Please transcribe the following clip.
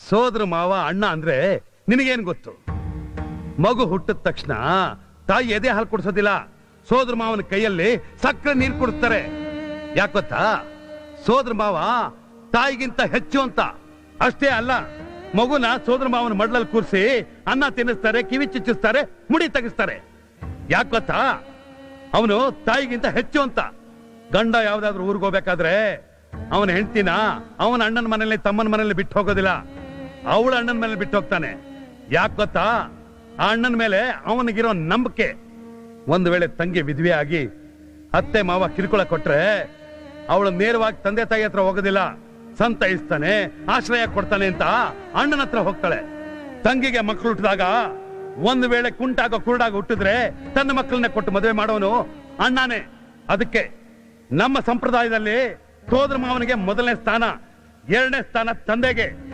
ಸೋದರ ಮಾವ ಅಣ್ಣ ಅಂದ್ರೆ ನಿನಗೇನ್ ಗೊತ್ತು? ಮಗು ಹುಟ್ಟಿದ ತಕ್ಷಣ ತಾಯಿ ಎದೆ ಹಾಲು ಕುಡಿಸೋದಿಲ್ಲ, ಸೋದರ ಮಾವನ ಕೈಯಲ್ಲಿ ಸಕ್ಕರೆ ನೀರು ಕುಡಿಸ್ತಾರೆ. ಯಾಕೆ ಗೊತ್ತಾ? ಸೋದರ ಮಾವ ತಾಯಿಗಿಂತ ಹೆಚ್ಚು ಅಂತ. ಅಷ್ಟೇ ಅಲ್ಲ, ಮಗುನ ಸೋದರ ಮಾವನ ಮಡ್ಲಲ್ಲಿ ಕೂರಿಸಿ ಅನ್ನ ತಿನ್ನಿಸ್ತಾರೆ, ಕಿವಿ ಚುಚ್ಚಿಸ್ತಾರೆ, ಮುಡಿ ತೆಗಿಸ್ತಾರೆ. ಯಾಕೆ ಗೊತ್ತಾ? ಅವನು ತಾಯಿಗಿಂತ ಹೆಚ್ಚು ಅಂತ. ಗಂಡ ಯಾವ್ದಾದ್ರು ಊರಿಗೆ ಹೋಗ್ಬೇಕಾದ್ರೆ ಅವನ ಹೆಂಡತಿನ ಅವನ ಅಣ್ಣನ ಮನೆಯಲ್ಲಿ ತಮ್ಮನ ಮನೆಯಲ್ಲಿ ಬಿಟ್ಟು ಹೋಗೋದಿಲ್ಲ, ಅವಳ ಅಣ್ಣನ ಮೇಲೆ ಬಿಟ್ಟು ಹೋಗ್ತಾನೆ. ಯಾಕೆ ಗೊತ್ತಾ? ಆ ಅಣ್ಣನ ಮೇಲೆ ಅವನಿಗಿರೋ ನಂಬಿಕೆ. ಒಂದು ವೇಳೆ ತಂಗಿ ವಿಧವೆ ಆಗಿ ಅತ್ತೆ ಮಾವ ಕಿರುಕುಳ ಕೊಟ್ರೆ ಅವಳು ನೇರವಾಗಿ ತಂದೆ ತಾಯಿ ಹತ್ರ ಹೋಗೋದಿಲ್ಲ, ಸಂತೈಸ್ತಾನೆ, ಆಶ್ರಯ ಕೊಡ್ತಾನೆ ಅಂತ ಅಣ್ಣನ ಹತ್ರ ಹೋಗ್ತಾಳೆ. ತಂಗಿಗೆ ಮಕ್ಕಳು ಹುಟ್ಟಿದಾಗ ಒಂದು ವೇಳೆ ಕುಂಟಾಗೋ ಕುರುಡಾಗ ಹುಟ್ಟಿದ್ರೆ ತನ್ನ ಮಕ್ಕಳನ್ನ ಕೊಟ್ಟು ಮದುವೆ ಮಾಡೋನು ಅಣ್ಣನೇ. ಅದಕ್ಕೆ ನಮ್ಮ ಸಂಪ್ರದಾಯದಲ್ಲಿ ಸೋದರ ಮಾವನಿಗೆ ಮೊದಲನೇ ಸ್ಥಾನ, ಎರಡನೇ ಸ್ಥಾನ ತಂದೆಗೆ.